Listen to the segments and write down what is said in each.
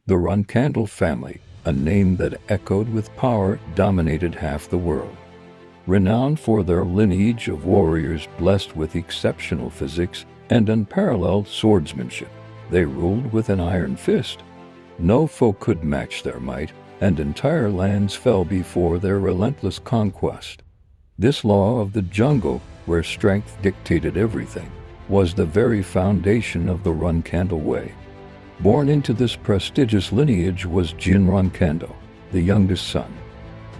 The Runkandle family, a name that echoed with power, dominated half the world. Renowned for their lineage of warriors blessed with exceptional physics and unparalleled swordsmanship, they ruled with an iron fist. No foe could match their might, and entire lands fell before their relentless conquest. This law of the jungle, where strength dictated everything, was the very foundation of the Runkandle way. Born into this prestigious lineage was Jin Runkandle, the youngest son.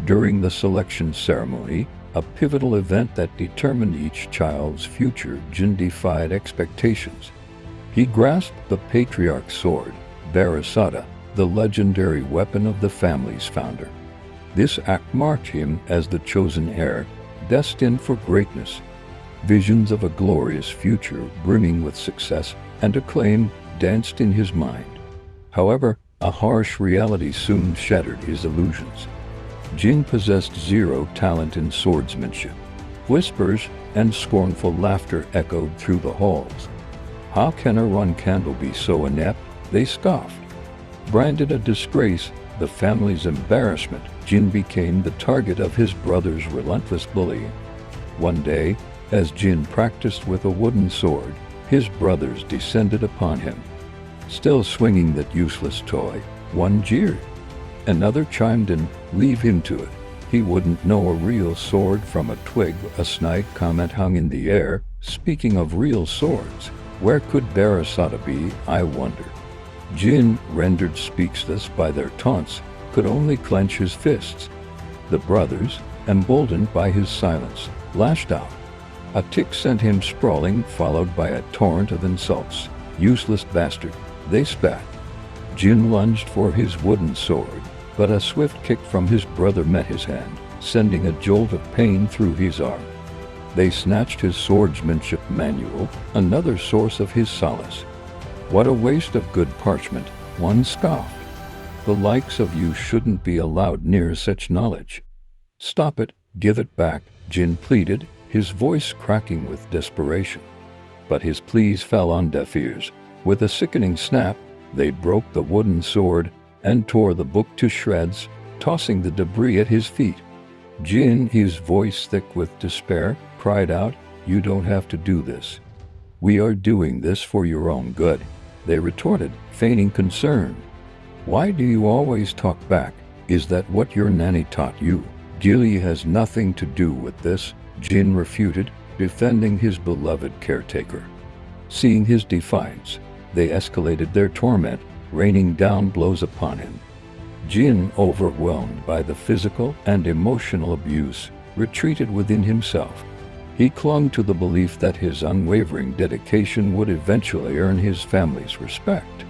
During the selection ceremony, a pivotal event that determined each child's future, Jin defied expectations. He grasped the patriarch's sword, Barasada, the legendary weapon of the family's founder. This act marked him as the chosen heir, destined for greatness. Visions of a glorious future brimming with success and acclaim danced in his mind. However, a harsh reality soon shattered his illusions. Jin possessed zero talent in swordsmanship. Whispers and scornful laughter echoed through the halls. How can a Runkandle be so inept? They scoffed. Branded a disgrace, the family's embarrassment, Jin became the target of his brother's relentless bullying. One day, as Jin practiced with a wooden sword, his brothers descended upon him. Still swinging that useless toy, one jeered. Another chimed in, "Leave him to it. He wouldn't know a real sword from a twig." A snide comment hung in the air. Speaking of real swords, where could Barasada be, I wonder? Jin, rendered speechless by their taunts, could only clench his fists. The brothers, emboldened by his silence, lashed out. A tick sent him sprawling, followed by a torrent of insults. "Useless bastard," they spat. Jin lunged for his wooden sword, but a swift kick from his brother met his hand, sending a jolt of pain through his arm. They snatched his swordsmanship manual, another source of his solace. "What a waste of good parchment," one scoffed. "The likes of you shouldn't be allowed near such knowledge." "Stop it, give it back," Jin pleaded, his voice cracking with desperation. But his pleas fell on deaf ears. With a sickening snap, they broke the wooden sword and tore the book to shreds, tossing the debris at his feet. Jin, his voice thick with despair, cried out, "You don't have to do this. We are doing this for your own good," they retorted, feigning concern. "Why do you always talk back? Is that what your nanny taught you?" "Gilly has nothing to do with this," Jin refuted, defending his beloved caretaker. Seeing his defiance, they escalated their torment, raining down blows upon him. Jin, overwhelmed by the physical and emotional abuse, retreated within himself. He clung to the belief that his unwavering dedication would eventually earn his family's respect.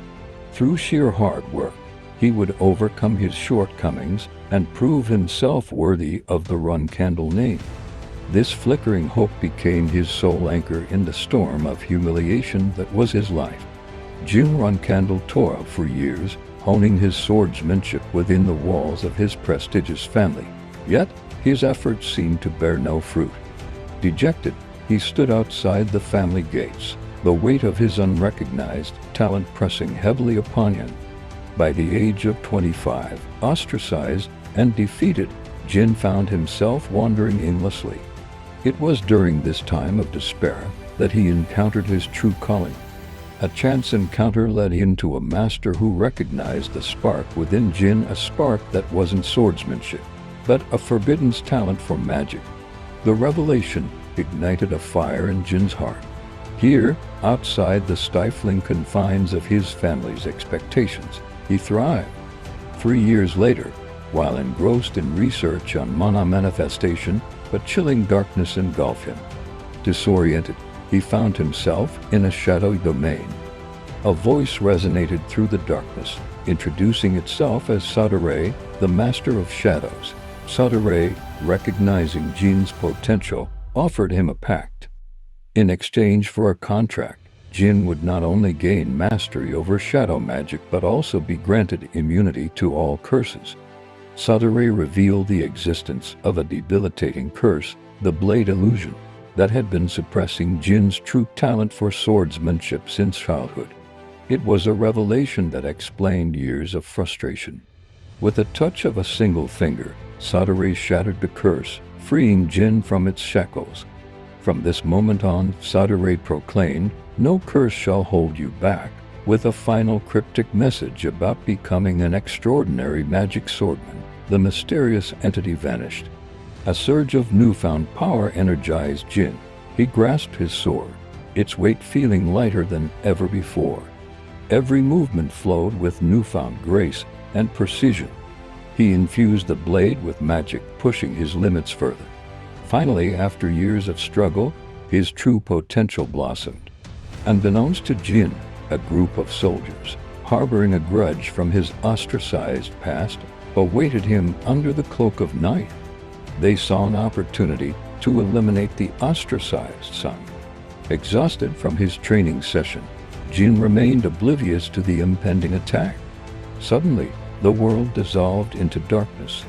Through sheer hard work, he would overcome his shortcomings and prove himself worthy of the Runkandle name. This flickering hope became his sole anchor in the storm of humiliation that was his life. Jin Runkandle toiled for years, honing his swordsmanship within the walls of his prestigious family. Yet, his efforts seemed to bear no fruit. Dejected, he stood outside the family gates, the weight of his unrecognized talent pressing heavily upon him. By the age of 25, ostracized and defeated, Jin found himself wandering aimlessly. It was during this time of despair that he encountered his true calling. A chance encounter led him to a master who recognized the spark within Jin, a spark that wasn't swordsmanship, but a forbidden talent for magic. The revelation ignited a fire in Jin's heart. Here, outside the stifling confines of his family's expectations, he thrived. 3 years later, while engrossed in research on mana manifestation, a chilling darkness engulfed him. Disoriented, he found himself in a shadowy domain. A voice resonated through the darkness, introducing itself as Sadare, the master of shadows. Sadare, recognizing Jin's potential, offered him a pact. In exchange for a contract, Jin would not only gain mastery over shadow magic but also be granted immunity to all curses. Sadare revealed the existence of a debilitating curse, the Blade Illusion, that had been suppressing Jin's true talent for swordsmanship since childhood. It was a revelation that explained years of frustration. With a touch of a single finger, Sadare shattered the curse, freeing Jin from its shackles. From this moment on, Sadare proclaimed, "No curse shall hold you back," with a final cryptic message about becoming an extraordinary magic swordman. The mysterious entity vanished. A surge of newfound power energized Jin. He grasped his sword, its weight feeling lighter than ever before. Every movement flowed with newfound grace and precision. He infused the blade with magic, pushing his limits further. Finally, after years of struggle, his true potential blossomed. Unbeknownst to Jin, a group of soldiers, harboring a grudge from his ostracized past, awaited him under the cloak of night. They saw an opportunity to eliminate the ostracized son. Exhausted from his training session, Jin remained oblivious to the impending attack. Suddenly, the world dissolved into darkness.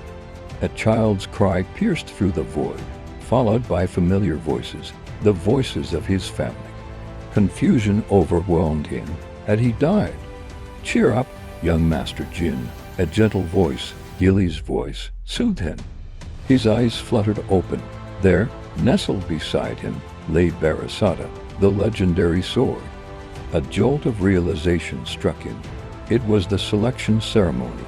A child's cry pierced through the void, followed by familiar voices, the voices of his family. Confusion overwhelmed him. Had he died? "Cheer up, young Master Jin," a gentle voice, Gilly's voice, soothed him. His eyes fluttered open. There, nestled beside him, lay Barasata, the legendary sword. A jolt of realization struck him. It was the selection ceremony.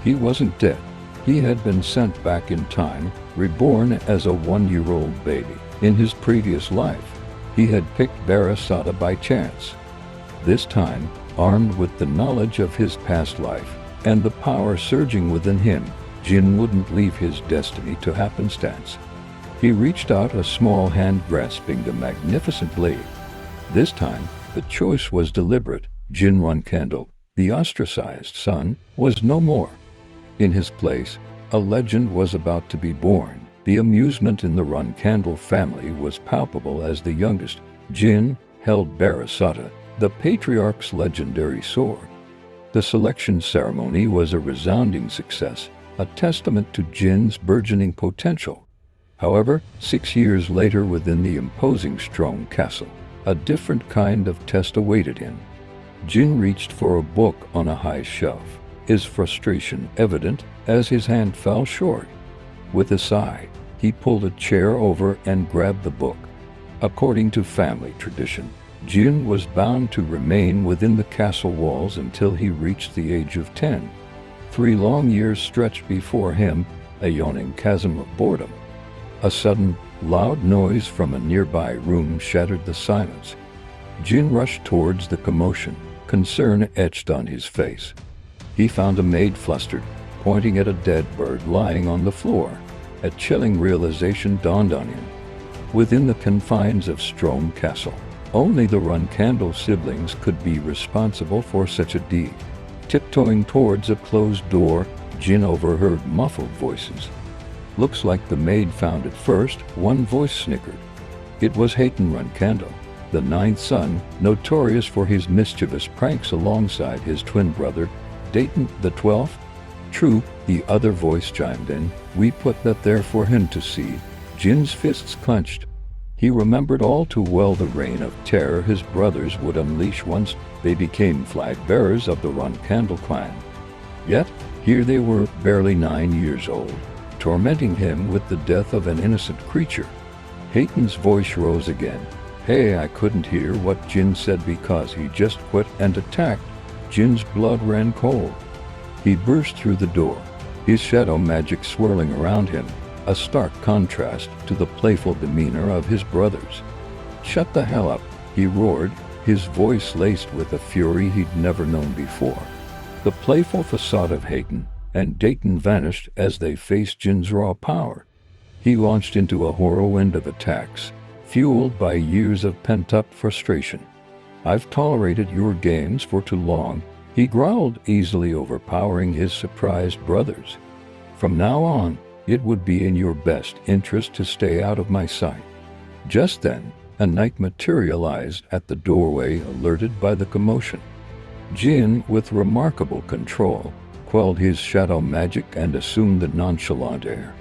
He wasn't dead. He had been sent back in time, reborn as a 1-year-old baby. In his previous life, he had picked Barasata by chance. This time, armed with the knowledge of his past life and the power surging within him, Jin wouldn't leave his destiny to happenstance. He reached out, a small hand grasping the magnificent blade. This time, the choice was deliberate. Jin Runkandle, the ostracized son, was no more. In his place, a legend was about to be born. The amusement in the Runkandle family was palpable as the youngest, Jin, held Barasata, the patriarch's legendary sword. The selection ceremony was a resounding success, a testament to Jin's burgeoning potential. However, 6 years later, within the imposing Strong Castle, a different kind of test awaited him. Jin reached for a book on a high shelf, his frustration evident as his hand fell short. With a sigh, he pulled a chair over and grabbed the book. According to family tradition, Jin was bound to remain within the castle walls until he reached the age of 10. 3 long years stretched before him, a yawning chasm of boredom. A sudden, loud noise from a nearby room shattered the silence. Jin rushed towards the commotion, concern etched on his face. He found a maid flustered, pointing at a dead bird lying on the floor. A chilling realization dawned on him. Within the confines of Strome Castle, only the Runkandle siblings could be responsible for such a deed. Tiptoeing towards a closed door, Jin overheard muffled voices. "Looks like the maid found it first," one voice snickered. It was Hayton Runkandle, the 9th son, notorious for his mischievous pranks alongside his twin brother, Dayton the 12th. "True," the other voice chimed in. "We put that there for him to see." Jin's fists clenched. He remembered all too well the reign of terror his brothers would unleash once they became flag-bearers of the Runkandle clan. Yet, here they were, barely 9 years old, tormenting him with the death of an innocent creature. Hayton's voice rose again. "Hey, I couldn't hear what Jin said because he just quit and attacked." Jin's blood ran cold. He burst through the door, his shadow magic swirling around him, a stark contrast to the playful demeanor of his brothers. "Shut the hell up," he roared, his voice laced with a fury he'd never known before. The playful facade of Hayton and Dayton vanished as they faced Jin's raw power. He launched into a whirlwind of attacks, fueled by years of pent-up frustration. "I've tolerated your games for too long," he growled, easily overpowering his surprised brothers. "From now on, it would be in your best interest to stay out of my sight." Just then, a knight materialized at the doorway, alerted by the commotion. Jin, with remarkable control, quelled his shadow magic and assumed the nonchalant air.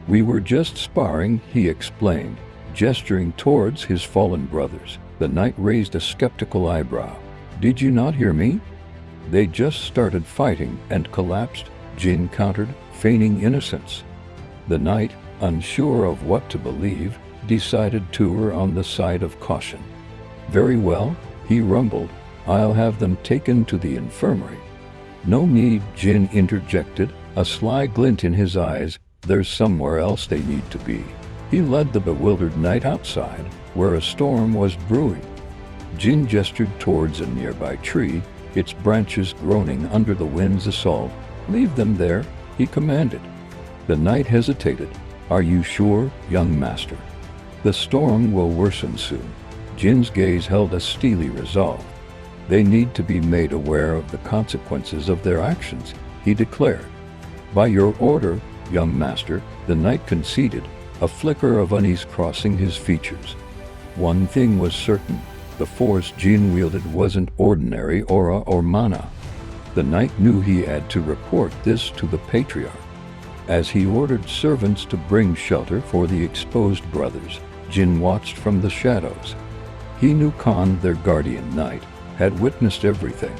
"We were just sparring," he explained, gesturing towards his fallen brothers. The knight raised a skeptical eyebrow. Did you not hear me? They just started fighting and collapsed, Jin countered, feigning innocence. The knight, unsure of what to believe, decided to err on the side of caution. Very well, he rumbled, I'll have them taken to the infirmary. No need, Jin interjected, a sly glint in his eyes, there's somewhere else they need to be. He led the bewildered knight outside, where a storm was brewing. Jin gestured towards a nearby tree, its branches groaning under the wind's assault. Leave them there, he commanded. The knight hesitated. Are you sure, young master? The storm will worsen soon. Jin's gaze held a steely resolve. They need to be made aware of the consequences of their actions, he declared. By your order, young master, the knight conceded, a flicker of unease crossing his features. One thing was certain, the force Jin wielded wasn't ordinary aura or mana. The knight knew he had to report this to the patriarch. As he ordered servants to bring shelter for the exposed brothers, Jin watched from the shadows. He knew Khan, their guardian knight, had witnessed everything.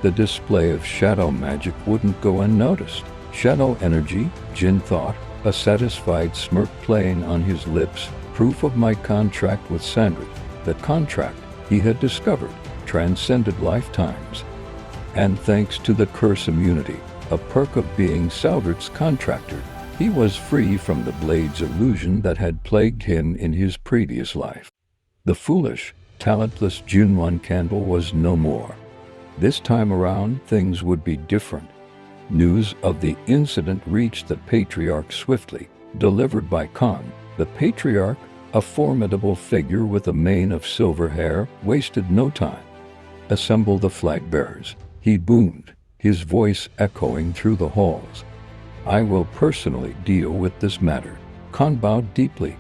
The display of shadow magic wouldn't go unnoticed. Shadow energy, Jin thought, a satisfied smirk playing on his lips, proof of my contract with Sandrit. The contract, he had discovered, transcended lifetimes. And thanks to the curse immunity, a perk of being Sandrit's contractor, he was free from the blade's illusion that had plagued him in his previous life. The foolish, talentless Junwan candle was no more. This time around, things would be different. News of the incident reached the patriarch swiftly, delivered by Khan. The patriarch, a formidable figure with a mane of silver hair, wasted no time. Assemble the flag bearers, he boomed, his voice echoing through the halls. I will personally deal with this matter. Khan bowed deeply.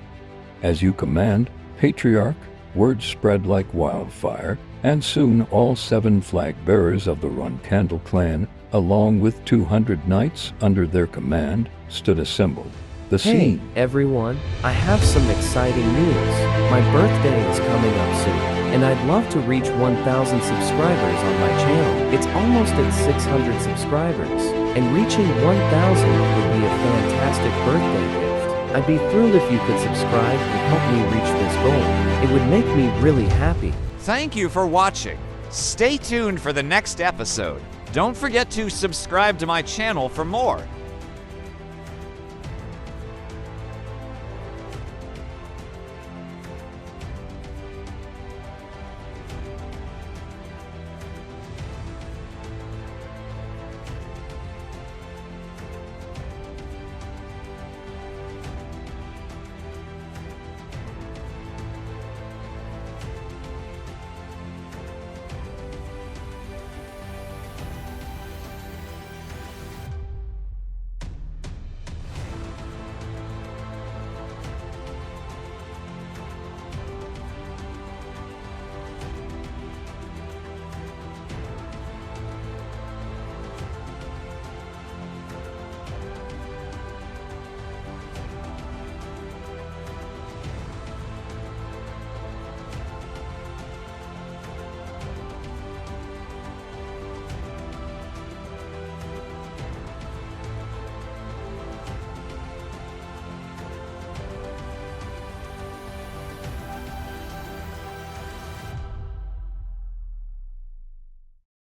As you command, patriarch. Word spread like wildfire, and soon all 7 flag bearers of the Run Candle clan, along with 200 knights under their command, stood assembled. The scene. Hey, everyone, I have some exciting news. My birthday is coming up soon, and I'd love to reach 1,000 subscribers on my channel. It's almost at 600 subscribers, and reaching 1,000 would be a fantastic birthday gift. I'd be thrilled if you could subscribe and help me reach this goal. It would make me really happy. Thank you for watching. Stay tuned for the next episode. Don't forget to subscribe to my channel for more.